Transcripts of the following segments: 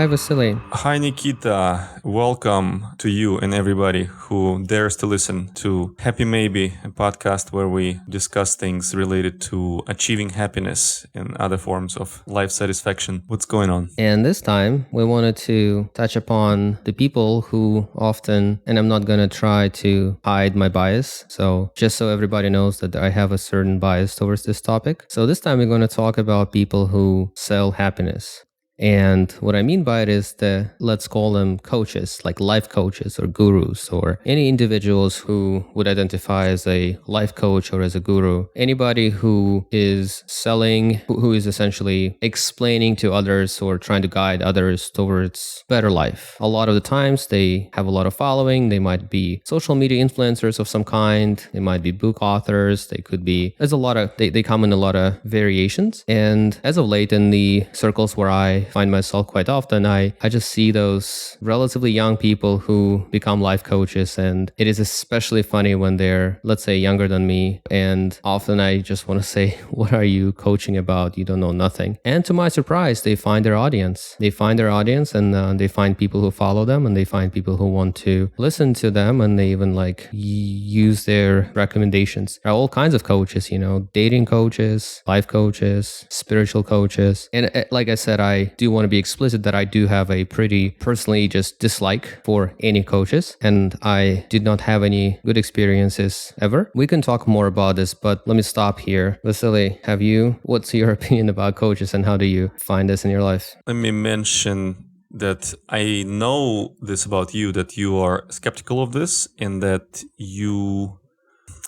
Hi, Vasily. Hi, Nikita. Welcome to you and everybody who dares to listen to Happy Maybe, a podcast where we discuss things related to achieving happiness and other forms of life satisfaction. What's going on? And this time, we wanted to touch upon the people who often, and I'm not going to try to hide my bias. So, just so everybody knows that I have a certain bias towards this topic. So, this time, we're going to talk about people who sell happiness. And what I mean by it is let's call them coaches, like life coaches or gurus, or any individuals who would identify as a life coach or as a guru. Anybody who is selling, who is essentially explaining to others or trying to guide others towards better life. A lot of the times they have a lot of following. They might be social media influencers of some kind. They might be book authors. They could be, they come in a lot of variations. And as of late in the circles where I find myself quite often, I just see those relatively young people who become life coaches, and it is especially funny when they're, let's say, younger than me, and often I just want to say, what are you coaching about? You don't know nothing. And to my surprise, they find their audience. And they find people who follow them, and they find people who want to listen to them, and they even use their recommendations. There are all kinds of coaches, dating coaches, life coaches, spiritual coaches. And like I said, I do want to be explicit that I do have a pretty personally just dislike for any coaches, and I did not have any good experiences ever. We can talk more about this, but let me stop here. Vasily, what's your opinion about coaches, and how do you find this in your life? Let me mention that I know this about you, that you are skeptical of this and that you're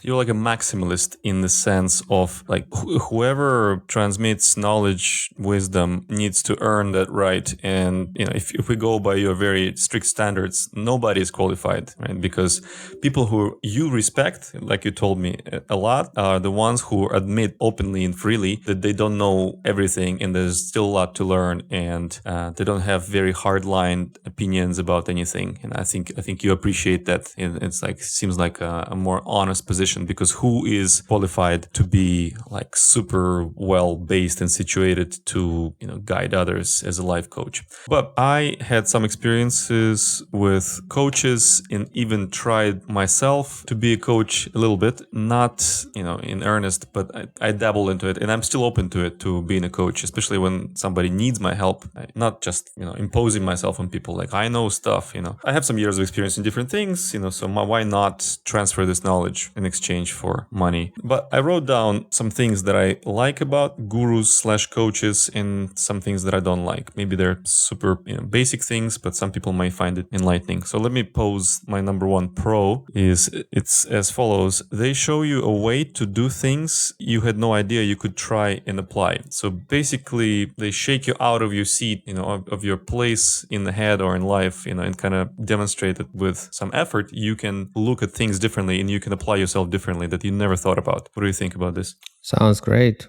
like a maximalist in the sense of like whoever transmits knowledge, wisdom needs to earn that right. And if we go by your very strict standards, nobody is qualified, right? Because people who you respect, like you told me a lot, are the ones who admit openly and freely that they don't know everything and there's still a lot to learn, and they don't have very hard-lined opinions about anything. And I think you appreciate that. It's like seems like a more honest position, because who is qualified to be like super well based and situated to guide others as a life coach? But I had some experiences with coaches and even tried myself to be a coach a little bit, not in earnest, but I dabble into it, and I'm still open to it, to being a coach, especially when somebody needs my help. Not just imposing myself on people. Like, I know stuff. I have some years of experience in different things. So why not transfer this knowledge in exchange for money? But I wrote down some things that I like about gurus/coaches and some things that I don't like. Maybe they're super basic things, but some people might find it enlightening. So let me pose my number one pro. It's as follows: they show you a way to do things you had no idea you could try and apply. So basically, they shake you out of your seat, of your place in the head or in life, and kind of demonstrate that with some effort, you can look at things differently and you can apply yourself differently that you never thought about. What do you think about this? Sounds great.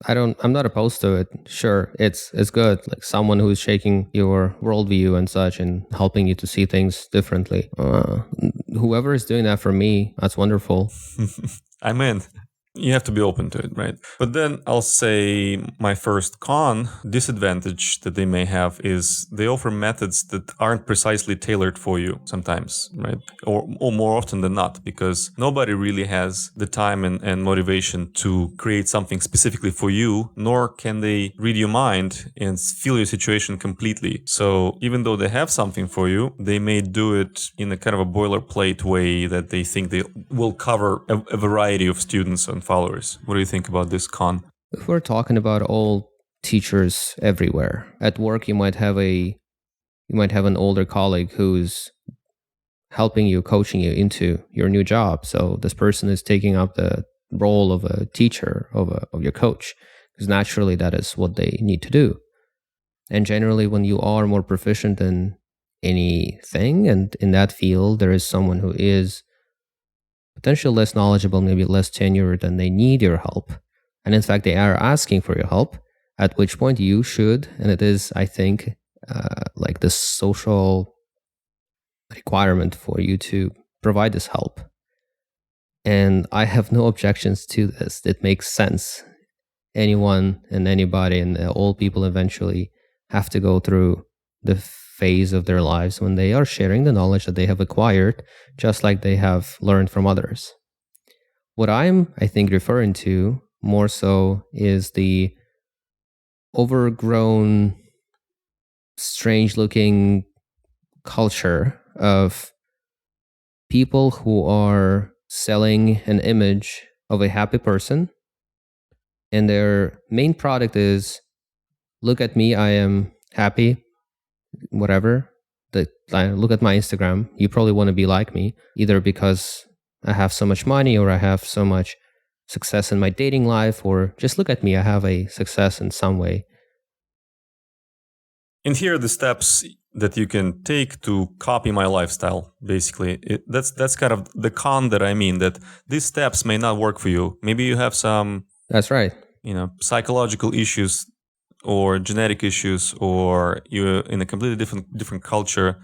I'm not opposed to it. Sure, it's good. Like someone who's shaking your worldview and such and helping you to see things differently. Whoever is doing that for me, that's wonderful. I'm in. You have to be open to it, right? But then I'll say my first disadvantage that they may have is they offer methods that aren't precisely tailored for you sometimes, right? Or more often than not, because nobody really has the time and motivation to create something specifically for you, nor can they read your mind and feel your situation completely. So even though they have something for you, they may do it in a kind of a boilerplate way that they think they will cover a variety of students and followers. What do you think about this con? If we're talking about all teachers everywhere, at work you might have an older colleague who's helping you, coaching you into your new job. So this person is taking up the role of a teacher, of your coach, because naturally that is what they need to do. And generally, when you are more proficient in anything and in that field, there is someone who is potentially less knowledgeable, maybe less tenured, and they need your help. And in fact, they are asking for your help, at which point you should, and it is, I think, like the social requirement for you to provide this help. And I have no objections to this. It makes sense. Anyone and anybody and all people eventually have to go through the phase of their lives when they are sharing the knowledge that they have acquired, just like they have learned from others. What I'm, I think, referring to more so is the overgrown, strange looking culture of people who are selling an image of a happy person, and their main product is, look at me, I am happy, whatever. Look at my Instagram. You probably want to be like me, either because I have so much money or I have so much success in my dating life, or just look at me, I have a success in some way. And here are the steps that you can take to copy my lifestyle. Basically, that's kind of the con that I mean, that these steps may not work for you. Maybe you have some, That's right. psychological issues or genetic issues, or you're in a completely different culture,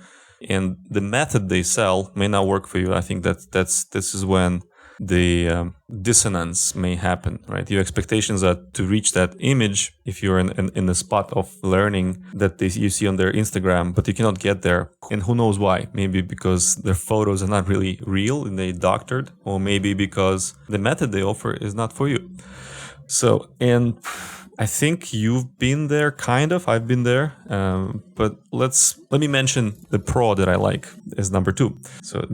and the method they sell may not work for you. I think this is when the dissonance may happen, right? Your expectations are to reach that image if you're in the spot of learning that you see on their Instagram, but you cannot get there. And who knows why? Maybe because their photos are not really real and they doctored, or maybe because the method they offer is not for you. So, and I think you've been there, kind of. I've been there, but let me mention the pro that I like as number 2. So,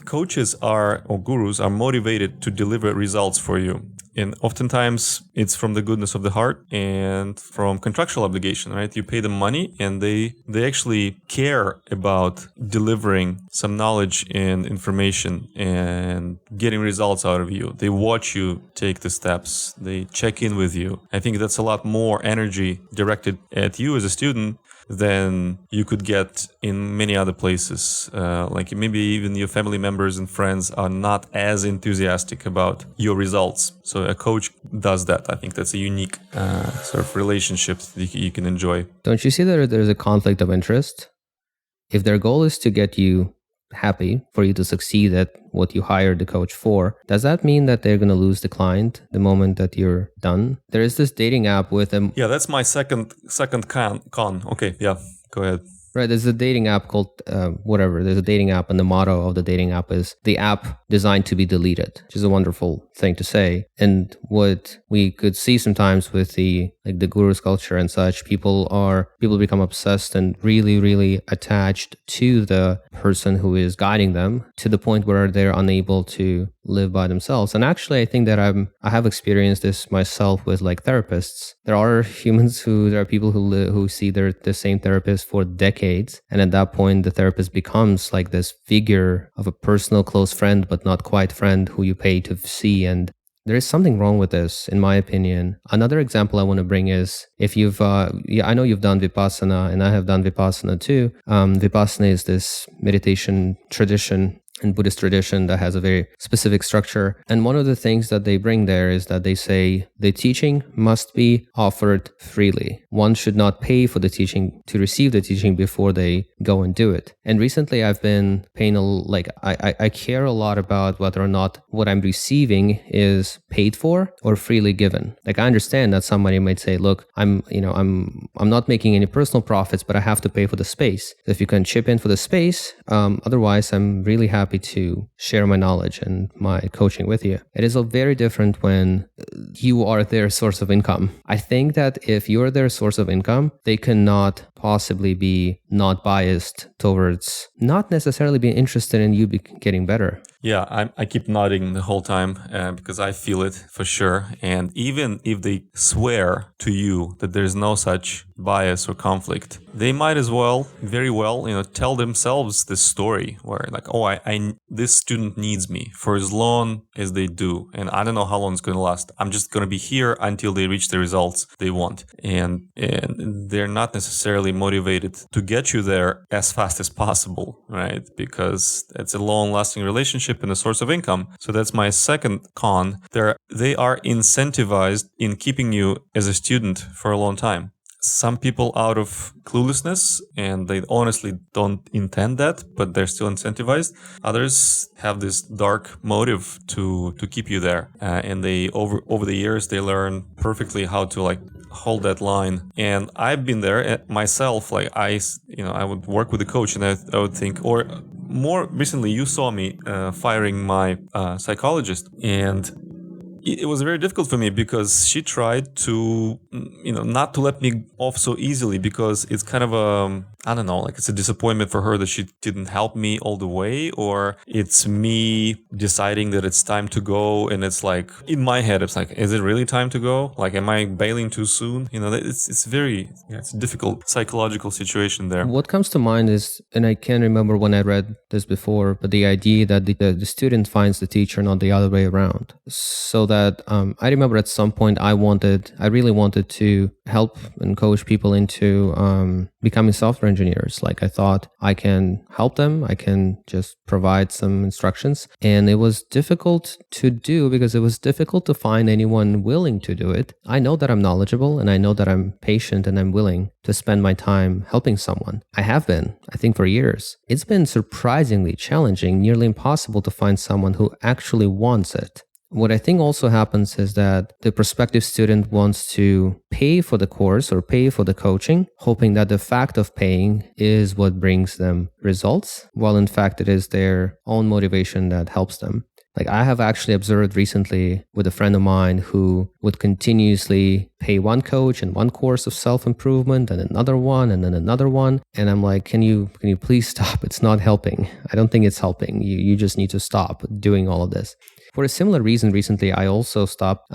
coaches or gurus are motivated to deliver results for you, and oftentimes it's from the goodness of the heart and from contractual obligation, right? You pay them money, and they actually care about delivering some knowledge and information and getting results out of you. They watch you take the steps. They check in with you. I think that's a lot more energy directed at you as a student than you could get in many other places. Like maybe even your family members and friends are not as enthusiastic about your results. So a coach does that. I think that's a unique sort of relationship that you can enjoy. Don't you see that there's a conflict of interest? If their goal is to get you happy, for you to succeed at what you hired the coach for, does that mean that they're going to lose the client the moment that you're done? There is this dating app with them. Yeah, that's my second con. Okay, yeah, go ahead. Right, there's a dating app called whatever. There's a dating app, and the motto of the dating app is the app designed to be deleted, which is a wonderful thing to say. And what we could see sometimes with the gurus culture and such, people become obsessed and really, really attached to the person who is guiding them, to the point where they're unable to live by themselves. And actually, I think that I have experienced this myself with therapists. There are people who see the same therapist for decades, and at that point the therapist becomes like this figure of a personal close friend, but not quite friend, who you pay to see. And there is something wrong with this, in my opinion. Another example I want to bring is, if you've, I know you've done Vipassana, and I have done Vipassana too. Vipassana is this meditation tradition in Buddhist tradition that has a very specific structure. And one of the things that they bring there is that they say the teaching must be offered freely. One should not pay for the teaching to receive the teaching before they go and do it. And recently I've been paying I care a lot about whether or not what I'm receiving is paid for or freely given. I understand that somebody might say, look, I'm not making any personal profits, but I have to pay for the space. So if you can chip in for the space, otherwise I'm really happy to share my knowledge and my coaching with you. It is very different when you are their source of income. I think that if you're their source of income, they cannot possibly be not biased towards not necessarily being interested in you getting better. Yeah, I keep nodding the whole time because I feel it for sure. And even if they swear to you that there's no such bias or conflict, they might as well, very well, tell themselves this story where this student needs me for as long as they do. And I don't know how long it's going to last. I'm just going to be here until they reach the results they want. And they're not necessarily motivated to get you there as fast as possible, right? Because it's a long-lasting relationship and a source of income. So that's my second con. They are incentivized in keeping you as a student for a long time. Some people out of cluelessness, and they honestly don't intend that, but they're still incentivized. Others have this dark motive to keep you there, and they over the years they learn perfectly how hold that line. And I've been there myself. Like I would work with a coach, and I would think, or more recently, you saw me firing my psychologist, and it was very difficult for me because she tried to, not to let me off so easily, because it's kind of I don't know, like it's a disappointment for her that she didn't help me all the way, or it's me deciding that it's time to go. And it's like, in my head, it's like, is it really time to go? Like, am I bailing too soon? It's a difficult psychological situation there. What comes to mind is, and I can't remember when I read this before, but the idea that the student finds the teacher, not the other way around. So that I remember at some point I really wanted to help and coach people into becoming software engineers. Like, I thought I can help them, I can just provide some instructions. And it was difficult to do because it was difficult to find anyone willing to do it. I know that I'm knowledgeable, and I know that I'm patient, and I'm willing to spend my time helping someone. I have been, I think, for years. It's been surprisingly challenging, nearly impossible to find someone who actually wants it. What I think also happens is that the prospective student wants to pay for the course or pay for the coaching, hoping that the fact of paying is what brings them results, while in fact it is their own motivation that helps them. Like, I have actually observed recently with a friend of mine who would continuously pay one coach and one course of self-improvement and another one and then another one. And I'm like, can you please stop? It's not helping. I don't think it's helping. You just need to stop doing all of this. For a similar reason, recently, I also stopped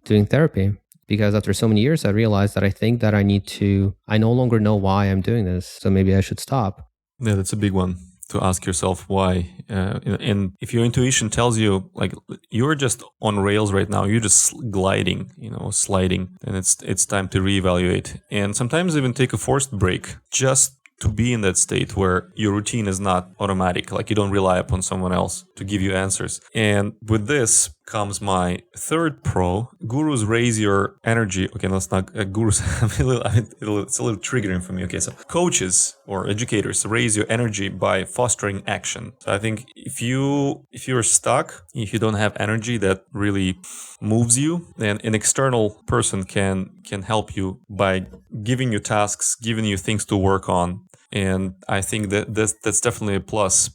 doing therapy, because after so many years, I realized that I think that I no longer know why I'm doing this. So maybe I should stop. Yeah, that's a big one, to ask yourself why. And if your intuition tells you, like, you're just on rails right now, you're just gliding, sliding, then it's time to reevaluate. And sometimes even take a forced break, just to be in that state where your routine is not automatic, like you don't rely upon someone else to give you answers. And with this comes my third pro. Gurus raise your energy. Okay, let's not gurus. It's a little triggering for me. Okay, so coaches or educators raise your energy by fostering action. So I think if you're stuck, if you don't have energy that really moves you, then an external person can help you by giving you tasks, giving you things to work on. And I think that that's definitely a plus,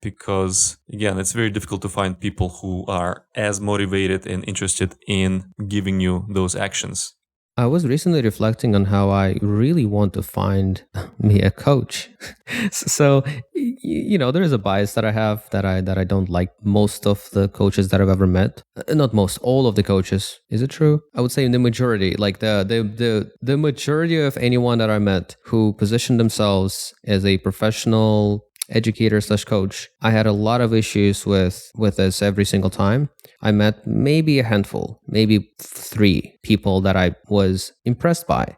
because, again, it's very difficult to find people who are as motivated and interested in giving you those actions. I was recently reflecting on how I really want to find me a coach. So, there is a bias that I have that I don't like most of the coaches that I've ever met. Not most, all of the coaches. Is it true? I would say the majority, like the majority of anyone that I met who positioned themselves as a professional educator/coach, I had a lot of issues with this every single time. I met maybe a handful, maybe 3 people that I was impressed by.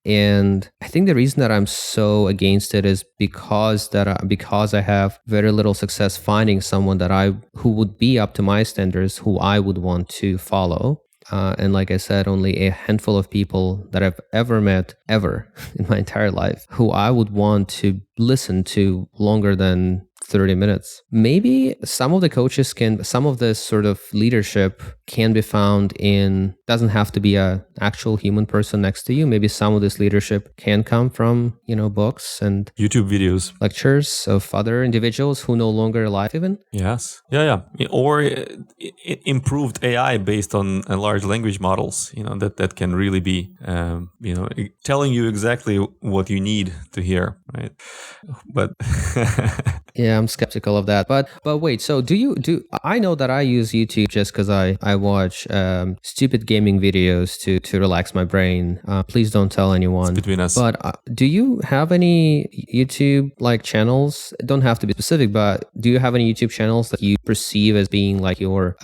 And I think the reason that I'm so against it is because I have very little success finding someone who would be up to my standards, who I would want to follow. And like I said, only a handful of people that I've ever met in my entire life who I would want to listen to longer than 30 minutes. Maybe some of this sort of leadership can be found doesn't have to be a actual human person next to you. Maybe some of this leadership can come from, books and YouTube videos, lectures of other individuals who no longer alive even. Yes. Yeah. Or improved AI based on large language models, that can really be, telling you exactly what you need to hear, right? But yeah, I'm skeptical of that. But wait, so I know that I use YouTube just because I watch stupid gaming videos to relax my brain. Please don't tell anyone. It's between us. But do you have any YouTube channels? It don't have to be specific, but do you have any YouTube channels that you perceive as being like you're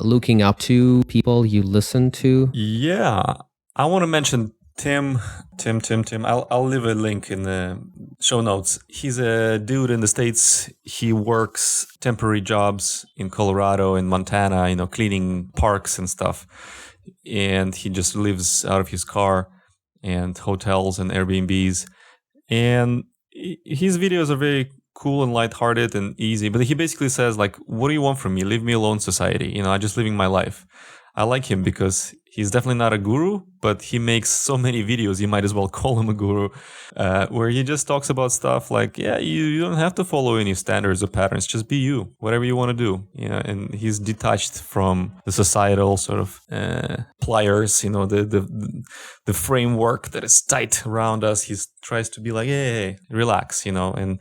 looking up to, people you listen to? Yeah, I want to mention Tim. I'll leave a link in the show notes. He's a dude in the States. He works temporary jobs in Colorado and Montana, cleaning parks and stuff. And he just lives out of his car and hotels and Airbnbs. And his videos are very cool and lighthearted and easy. But he basically says, like, what do you want from me? Leave me alone, society. I'm just living my life. I like him because he's definitely not a guru, but he makes so many videos, you might as well call him a guru, where he just talks about stuff like, yeah, you don't have to follow any standards or patterns, just be you, whatever you want to do. Yeah, and he's detached from the societal sort of pliers, the framework that is tight around us. He tries to be like, hey, relax, and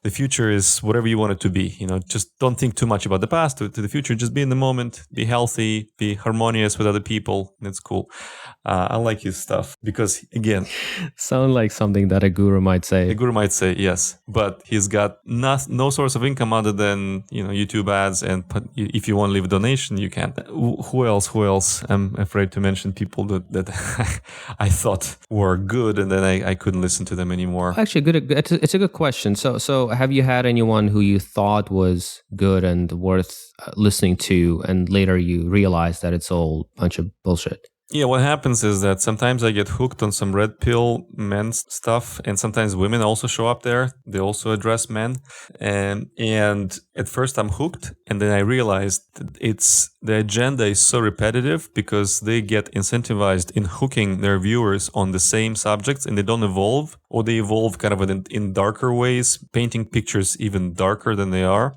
the future is whatever you want it to be. Just don't think too much about the past to the future. Just be in the moment, be healthy, be harmonious with other people. It's cool. I like his stuff because, again, sound like something that a guru might say. A guru might say, yes, but he's got no source of income other than YouTube ads, and if you want to leave a donation, you can. Who else? I'm afraid to mention people that I thought were good, and then I couldn't listen to them anymore. Actually, it's a good question. So have you had anyone who you thought was good and worth listening to, and later you realize that it's all a bunch of bullshit? Yeah, what happens is that sometimes I get hooked on some red pill men's stuff, and sometimes women also show up there. They also address men. And at first I'm hooked, and then I realized that the agenda is so repetitive because they get incentivized in hooking their viewers on the same subjects, and they don't evolve, or they evolve kind of in darker ways, painting pictures even darker than they are.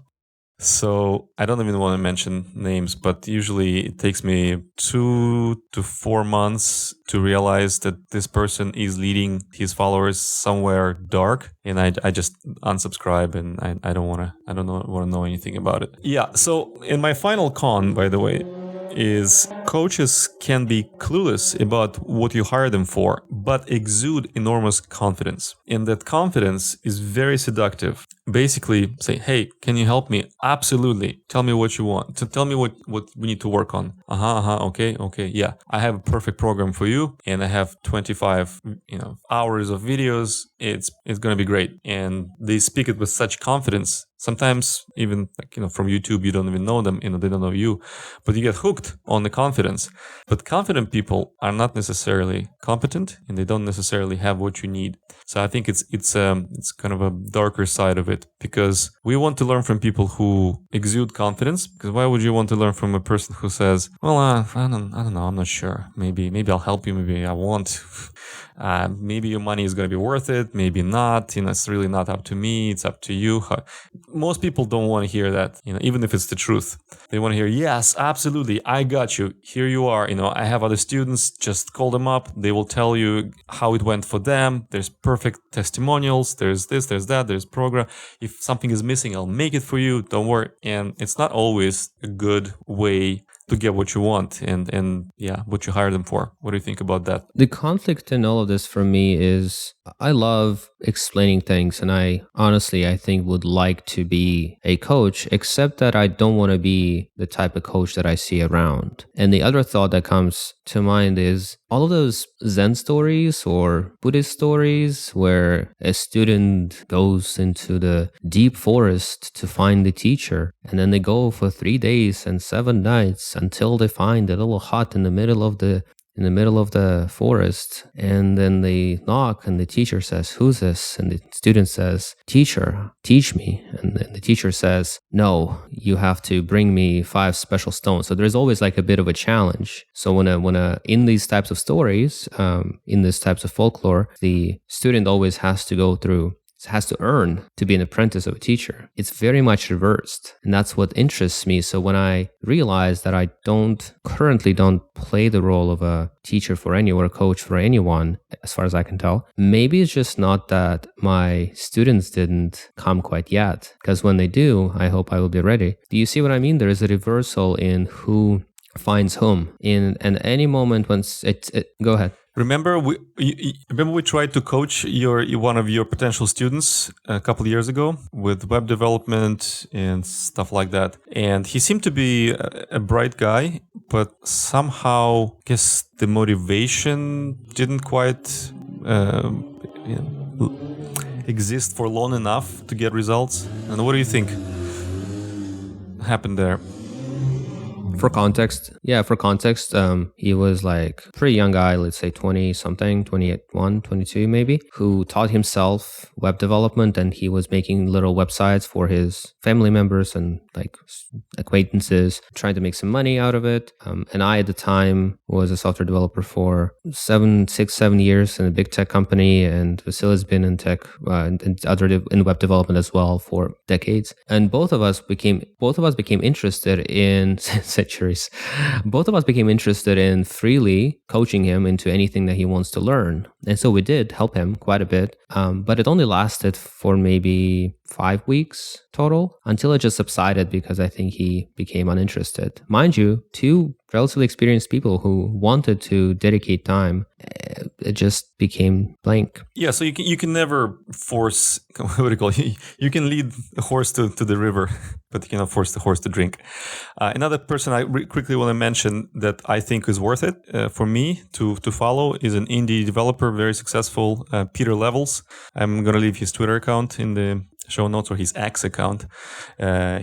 So I don't even want to mention names, but usually it takes me 2 to 4 months to realize that this person is leading his followers somewhere dark, and I just unsubscribe, and I don't want to know anything about it. Yeah. So in my final con, by the way, is coaches can be clueless about what you hire them for, but exude enormous confidence. And that confidence is very seductive. Basically say, hey, can you help me? Absolutely. Tell me what you want. Tell me what we need to work on. Okay. Yeah. I have a perfect program for you, and I have 25, hours of videos. It's going to be great. And they speak it with such confidence. Sometimes even from YouTube, you don't even know them, they don't know you, but you get hooked on the confidence. But confident people are not necessarily competent, and they don't necessarily have what you need. So I think it's kind of a darker side of it, because we want to learn from people who exude confidence. Because why would you want to learn from a person who says, well, I don't know, I'm not sure. Maybe I'll help you. Maybe I won't. Maybe your money is going to be worth it. Maybe not. It's really not up to me. It's up to you. Most people don't want to hear that, even if it's the truth. They want to hear, yes, absolutely, I got you. Here you are. I have other students. Just call them up. They will tell you how it went for them. There's perfect testimonials. There's this, there's that, there's program. If something is missing, I'll make it for you. Don't worry. And it's not always a good way to get what you want and what you hire them for. What do you think about that? The conflict in all of this for me is I love explaining things, and I think would like to be a coach, except that I don't want to be the type of coach that I see around. And the other thought that comes to mind is all of those Zen stories or Buddhist stories where a student goes into the deep forest to find the teacher, and then they go for 3 days and 7 nights until they find a little hut in the middle of the forest, and then they knock, and the teacher says, who's this? And the student says, teacher, teach me. And then the teacher says, no, you have to bring me 5 special stones. So there's always like a bit of a challenge. So when in these types of stories, in these types of folklore, the student always has to earn to be an apprentice of a teacher. It's very much reversed, and that's what interests me. So when I realize that I currently don't play the role of a teacher for anyone or a coach for anyone, as far as I can tell, maybe it's just not that my students didn't come quite yet, because when they do, I hope I will be ready. Do you see what I mean? There is a reversal in who finds whom in any moment when go ahead. Remember we tried to coach one of your potential students a couple of years ago with web development and stuff like that. And he seemed to be a bright guy, but somehow, I guess the motivation didn't quite exist for long enough to get results. And what do you think happened there? For context, he was like a pretty young guy, let's say 20 something, 21, 22 maybe, who taught himself web development, and he was making little websites for his family members and like acquaintances, trying to make some money out of it. And I, at the time, was a software developer for 7 years in a big tech company, and Vasily's been in tech and in web development as well for decades. And both of us became interested in centuries. Both of us became interested in freely coaching him into anything that he wants to learn. And so we did help him quite a bit. But it only lasted for maybe 5 weeks total until it just subsided because I think he became uninterested. Mind you, two relatively experienced people who wanted to dedicate time, it just became blank. Yeah, so you can never force, what do you call it? You can lead a horse to the river, but you cannot force the horse to drink. Another person I quickly want to mention that I think is worth it for me to follow is an indie developer, very successful, Peter Levels. I'm going to leave his Twitter account in the show notes, or his X account.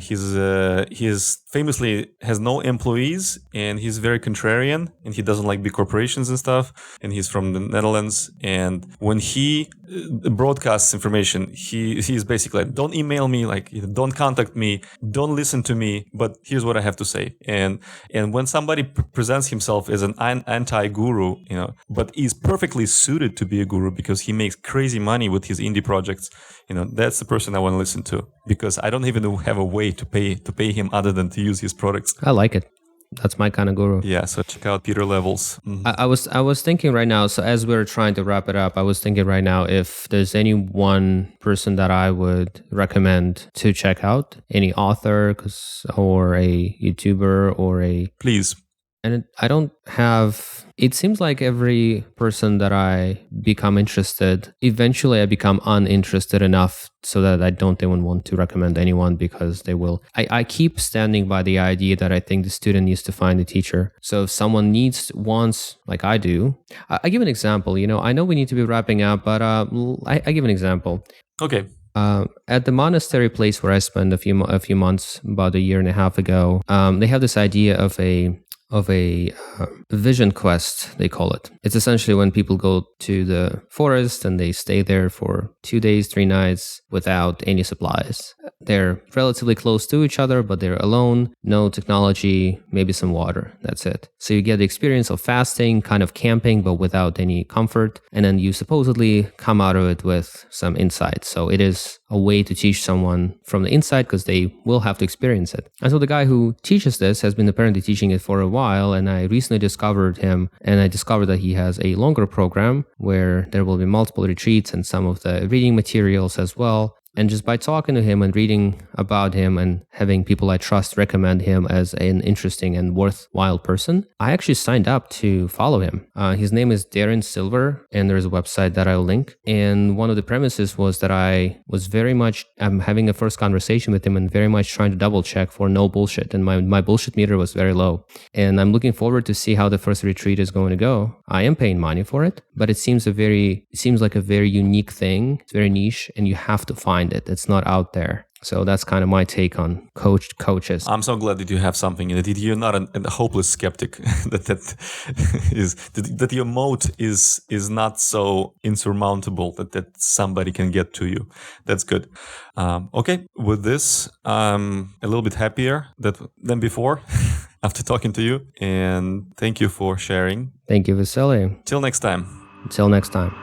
He's famously has no employees, and he's very contrarian, and he doesn't like big corporations and stuff, and he's from the Netherlands. And when he broadcasts information, he's basically like, don't email me, like, don't contact me, don't listen to me, but here's what I have to say. And when somebody presents himself as an anti-guru, but is perfectly suited to be a guru because he makes crazy money with his indie projects, that's the person I want to listen to, because I don't even have a way to pay him other than to use his products. I like it. That's my kind of guru. Yeah, so check out Peter Levels. Mm-hmm. I was thinking right now, so as we're trying to wrap it up, I was thinking right now if there's any one person that I would recommend to check out, any author or a YouTuber or a... Please. And it seems like every person that I become interested, eventually I become uninterested enough so that I don't even want to recommend anyone because they will. I keep standing by the idea that I think the student needs to find a teacher. So if someone wants, like I do, I give an example. I know we need to be wrapping up, but I give an example. Okay. At the monastery place where I spent a few months, about a year and a half ago, they have this idea of a vision quest, they call it. It's essentially when people go to the forest and they stay there for 2 days, 3 nights without any supplies. They're relatively close to each other, but they're alone, no technology, maybe some water. That's it. So you get the experience of fasting, kind of camping, but without any comfort. And then you supposedly come out of it with some insight. So it is a way to teach someone from the inside because they will have to experience it. And so the guy who teaches this has been apparently teaching it for a while, and I recently discovered him, and I discovered that he has a longer program where there will be multiple retreats and some of the reading materials as well. And just by talking to him and reading about him and having people I trust recommend him as an interesting and worthwhile person, I actually signed up to follow him. His name is Darren Silver, and there's a website that I'll link. And one of the premises was that I'm having a first conversation with him and very much trying to double check for no bullshit. And my bullshit meter was very low. And I'm looking forward to see how the first retreat is going to go. I am paying money for it, but it seems like a very unique thing. It's very niche, and you have to find it. It's not out there. So that's kind of my take on coaches. I'm so glad that you have something in it. You're not a hopeless skeptic. that your moat is not so insurmountable that somebody can get to you. That's good. Okay, with this, I'm a little bit happier than before after talking to you. And thank you for sharing. Thank you, Vasily. Till next time. Until next time.